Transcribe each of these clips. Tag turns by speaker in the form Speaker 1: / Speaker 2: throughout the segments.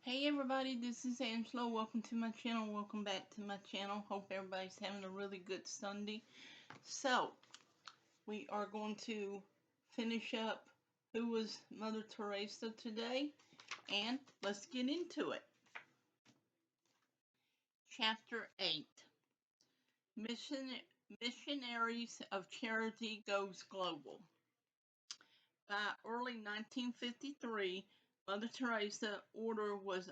Speaker 1: Hey everybody, this is Angela. Welcome to my channel. Welcome back to my channel. Hope everybody's having a really good Sunday. So, we are going to finish up who was Mother Teresa today, and let's get into it. Chapter 8. Missionaries of Charity Goes Global. By early 1953, Mother Teresa order was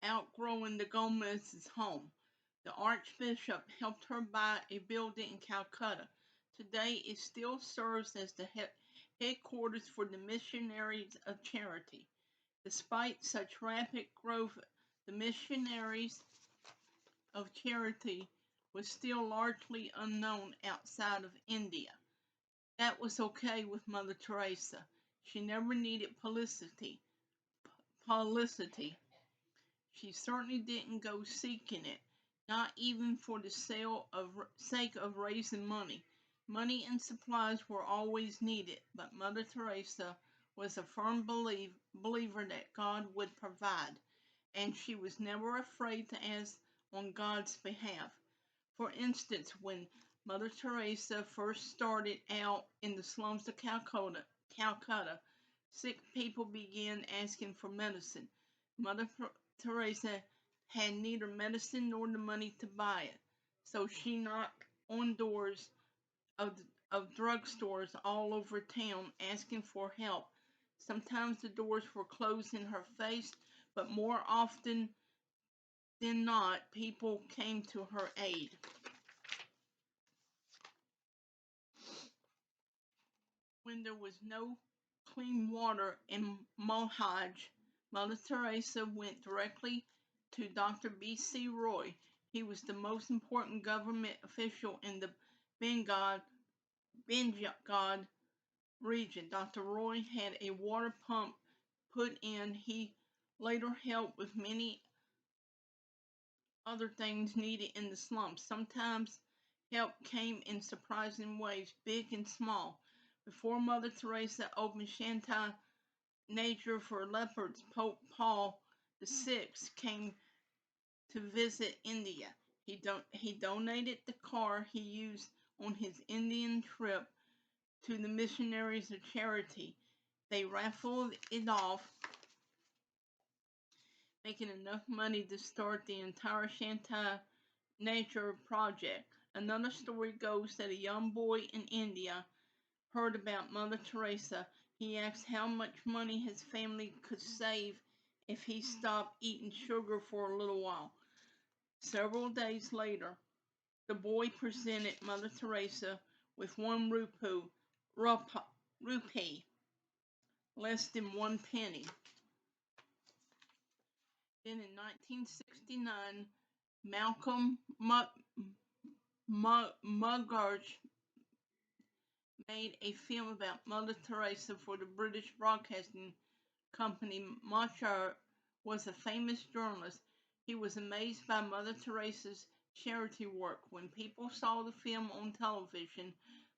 Speaker 1: outgrowing the Gomez's home. The Archbishop helped her buy a building in Calcutta. Today it still serves as the headquarters for the Missionaries of Charity. Despite such rapid growth, the Missionaries of Charity was still largely unknown outside of India. That was okay with Mother Teresa. She never needed publicity. She certainly didn't go seeking it, not even for the sake of raising money. Money and supplies were always needed, but Mother Teresa was a firm believer that God would provide, and she was never afraid to ask on God's behalf. For instance, when Mother Teresa first started out in the slums of Calcutta, sick people began asking for medicine. Mother Teresa had neither medicine nor the money to buy it, so she knocked on doors of, of drugstores all over town asking for help. Sometimes the doors were closed in her face, but more often than not, people came to her aid. When there was no clean water in Mohaj, Mother Teresa went directly to Dr. B.C. Roy. He was the most important government official in the Bengal region. Dr. Roy had a water pump put in. He later helped with many other things needed in the slums. Sometimes help came in surprising ways, big and small. Before Mother Teresa opened Shanti Nature for Leopards, Pope Paul VI came to visit India. He donated the car he used on his Indian trip to the Missionaries of Charity. They raffled it off, making enough money to start the entire Shanti Nature project. Another story goes that a young boy in India heard about Mother Teresa. He asked how much money his family could save if he stopped eating sugar for a little while. Several days later, the boy presented Mother Teresa with one rupee, less than 1 penny. Then in 1969, Malcolm Muggeridge made a film about Mother Teresa for the British Broadcasting Company. Muggeridge was a famous journalist. He was amazed by Mother Teresa's charity work. When people saw the film on television,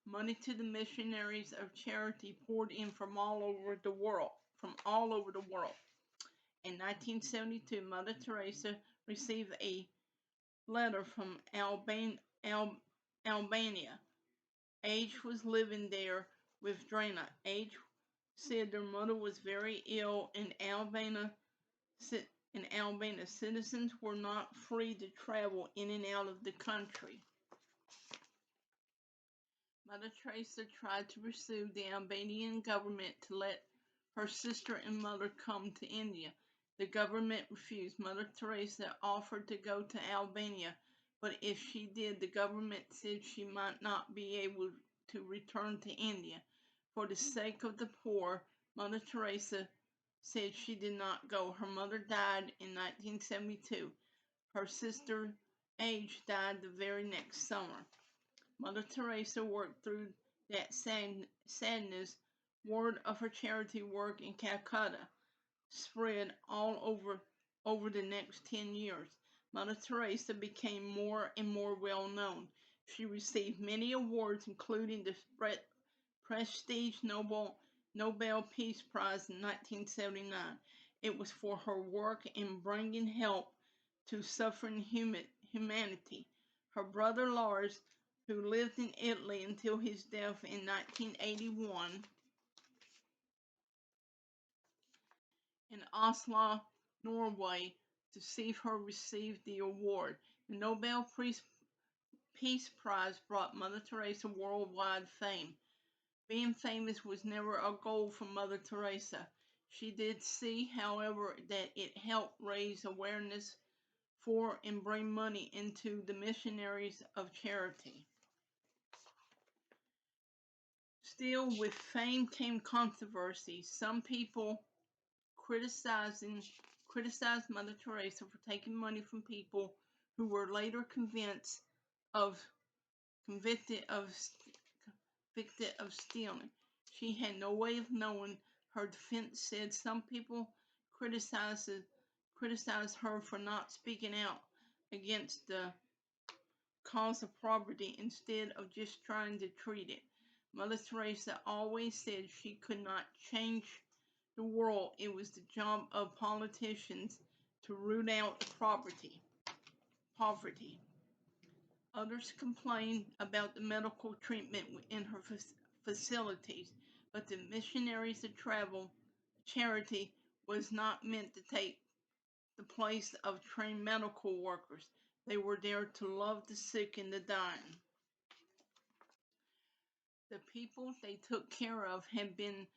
Speaker 1: money to the Missionaries of Charity poured in from all over the world. In 1972, Mother Teresa received a letter from Albania. Age was living there with Drana. Age said their mother was very ill in Albania. Citizens were not free to travel in and out of the country. Mother Teresa tried to persuade the Albanian government to let her sister and mother come to India. The government refused. Mother Teresa offered to go to Albania, but if she did, the government said she might not be able to return to India. For the sake of the poor, Mother Teresa said she did not go. Her mother died in 1972. Her sister, Age, died the very next summer. Mother Teresa worked through that sadness. Word of her charity work in Calcutta spread all over the next 10 years. Mother Teresa became more and more well known. She received many awards, including the prestige Nobel Peace Prize in 1979. It was for her work in bringing help to suffering humanity. Her brother Lars, who lived in Italy until his death in 1981, in Oslo, Norway, to see her receive the award. The Nobel Peace Prize brought Mother Teresa worldwide fame. Being famous was never a goal for Mother Teresa. She did see, however, that it helped raise awareness for and bring money into the missionaries of charity. Still, with fame came controversy. Some people criticized Mother Teresa for taking money from people who were later convicted of stealing. She had no way of knowing. Her defense said some people criticized her for not speaking out against the cause of poverty instead of just trying to treat it. Mother Teresa always said she could not change the world. It was the job of politicians to root out poverty. Others complained about the medical treatment in her facilities, but the Missionaries of Travel charity was not meant to take the place of trained medical workers. They were there to love the sick and the dying. The people they took care of had been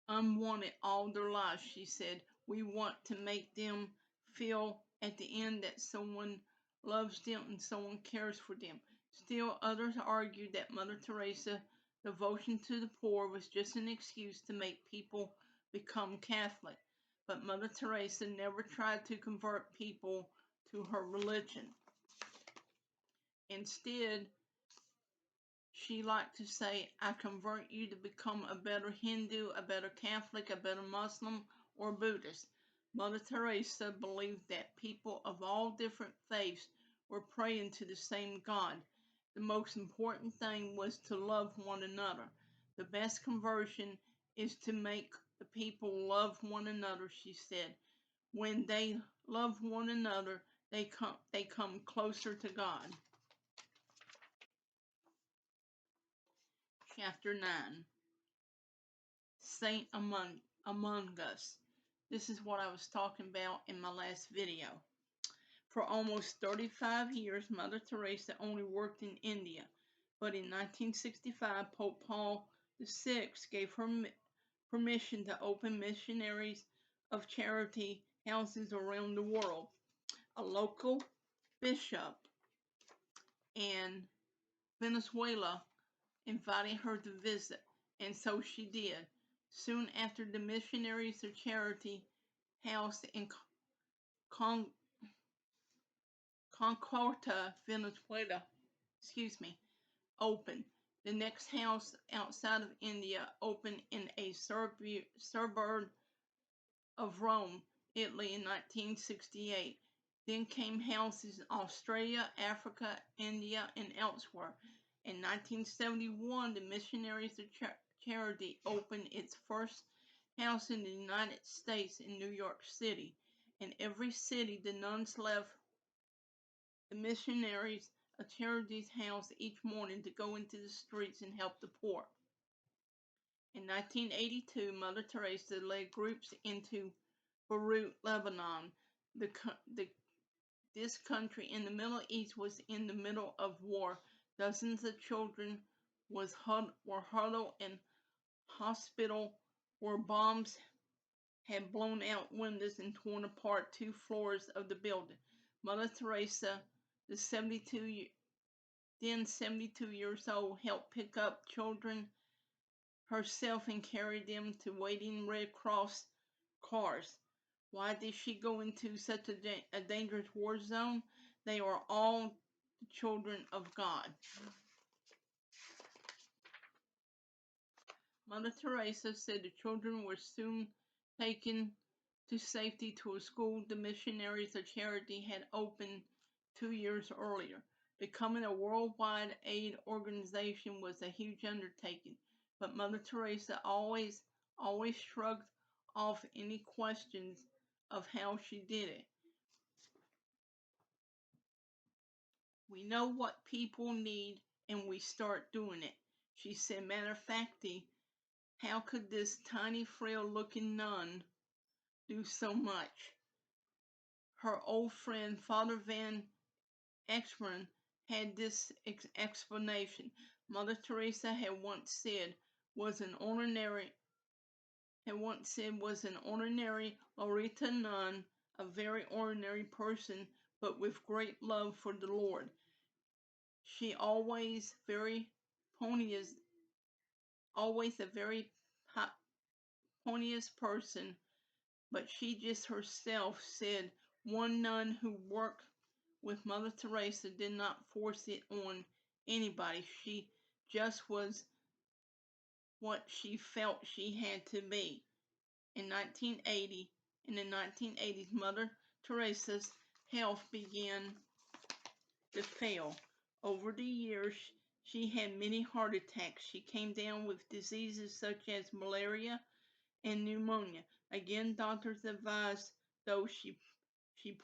Speaker 1: unwanted all their lives, she said. We want to make them feel at the end that someone loves them and someone cares for them. Still, others argued that Mother Teresa's devotion to the poor was just an excuse to make people become Catholic. But Mother Teresa never tried to convert people to her religion. Instead, she liked to say, I convert you to become a better Hindu, a better Catholic, a better Muslim, or Buddhist. Mother Teresa believed that people of all different faiths were praying to the same God. The most important thing was to love one another. The best conversion is to make the people love one another, she said. When they love one another, they come closer to God. Chapter 9. Saint among us. This is what I was talking about in my last video. For almost 35 years, Mother Teresa only worked in India, but in 1965, Pope Paul VI gave her permission to open missionaries of charity houses around the world. A local bishop in Venezuela invited her to visit, and so she did. Soon after, the Missionaries of Charity house in Calcudda, Venezuela, opened. The next house outside of India opened in a suburb of Rome, Italy in 1968. Then came houses in Australia, Africa, India, and elsewhere. In 1971, the Missionaries of Charity opened its first house in the United States in New York City. In every city, the nuns left the Missionaries of Charity's house each morning to go into the streets and help the poor. In 1982, Mother Teresa led groups into Beirut, Lebanon. This country in the Middle East was in the middle of war. Dozens of children were huddled in hospital where bombs had blown out windows and torn apart 2 floors of the building. Mother Teresa, the 72 years old, helped pick up children herself and carry them to waiting Red Cross cars. Why did she go into such a dangerous war zone? They are all the children of God. Mother Teresa said the children were soon taken to safety to a school the Missionaries of Charity had opened 2 years earlier. Becoming a worldwide aid organization was a huge undertaking, but Mother Teresa always shrugged off any questions of how she did it. We know what people need and we start doing it. She said, matter of factly, how could this tiny, frail looking nun do so much? Her old friend, Father Van Exmeren, had this explanation. Mother Teresa had once said was an ordinary Loretta nun, a very ordinary person, but with great love for the Lord. She always a very poniest person, but she just herself said one nun who worked with Mother Teresa did not force it on anybody. She just was what she felt she had to be. In the 1980s, Mother Teresa's health began to fail. Over the years, she had many heart attacks. She came down with diseases such as malaria and pneumonia. Again, doctors advised, though she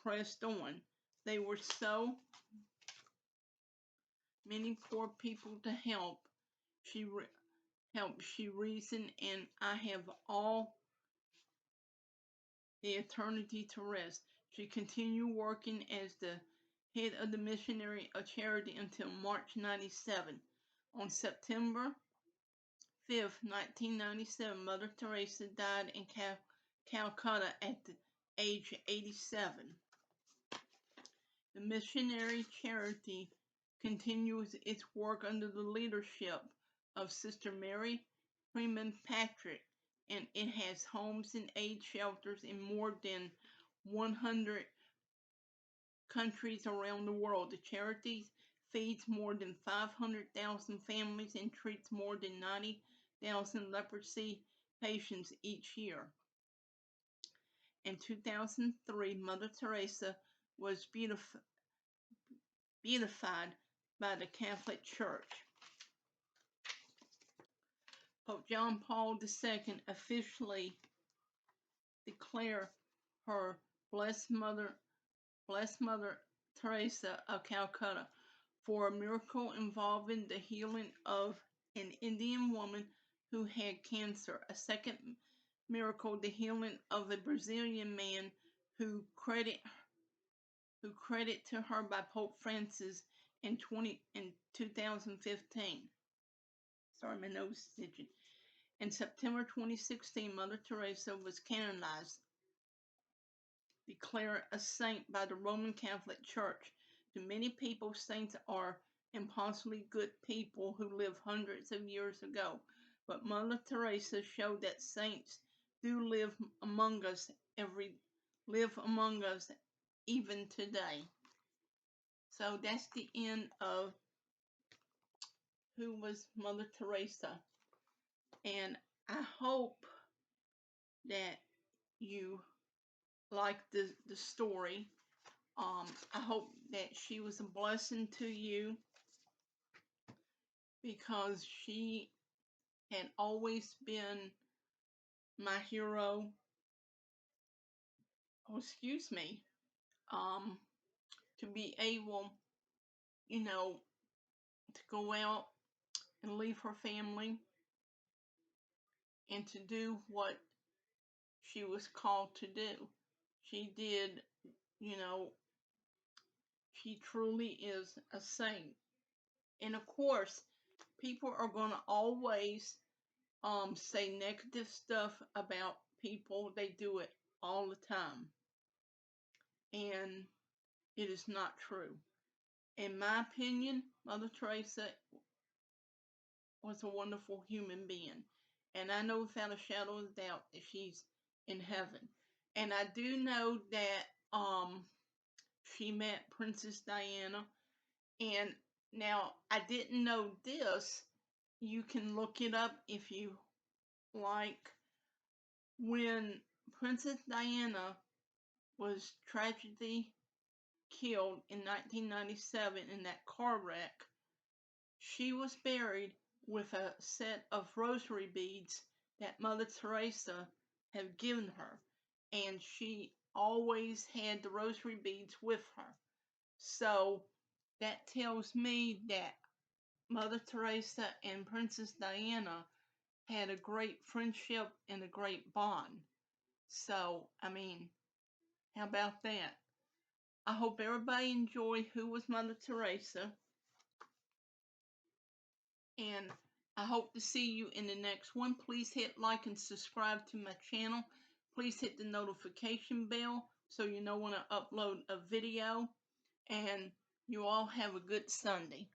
Speaker 1: pressed on. There were so many poor people to help. She reasoned, and I have all the eternity to rest. She continued working as the head of the missionary of charity until March 97. On September 5th, 1997, Mother Teresa died in Calcutta at the age of 87. The missionary charity continues its work under the leadership of Sister Mary Freeman Patrick, and it has homes and aid shelters in more than 100 countries around the world. The charity feeds more than 500,000 families and treats more than 90,000 leprosy patients each year. In 2003, Mother Teresa was beatified by the Catholic Church. Pope John Paul II officially declared her Blessed Mother Teresa of Calcutta for a miracle involving the healing of an Indian woman who had cancer. A second miracle, the healing of a Brazilian man who credit to her by Pope Francis in 2015. Sorry, my nose is itching. In September 2016, Mother Teresa was canonized, declared a saint by the Roman Catholic Church. To many people, saints are impossibly good people who lived hundreds of years ago. But Mother Teresa showed that saints do live among us even today. So that's the end of who was Mother Teresa. And I hope that you like the story. I hope that she was a blessing to you, because she had always been my hero. Oh, excuse me. To be able, to go out and leave her family and to do what she was called to do. She did, she truly is a saint. And of course, people are going to always say negative stuff about people. They do it all the time. And it is not true. In my opinion, Mother Teresa was a wonderful human being. And I know without a shadow of a doubt that she's in heaven. And I do know that she met Princess Diana. And now, I didn't know this. You can look it up if you like. When Princess Diana was tragically killed in 1997 in that car wreck, she was buried with a set of rosary beads that Mother Teresa have given her. And she always had the rosary beads with her. So that tells me that Mother Teresa and Princess Diana had a great friendship and a great bond. So, I mean, how about that? I hope everybody enjoyed Who Was Mother Teresa, and I hope to see you in the next one. Please hit like and subscribe to my channel. Please hit the notification bell so you know when I upload a video, and you all have a good Sunday.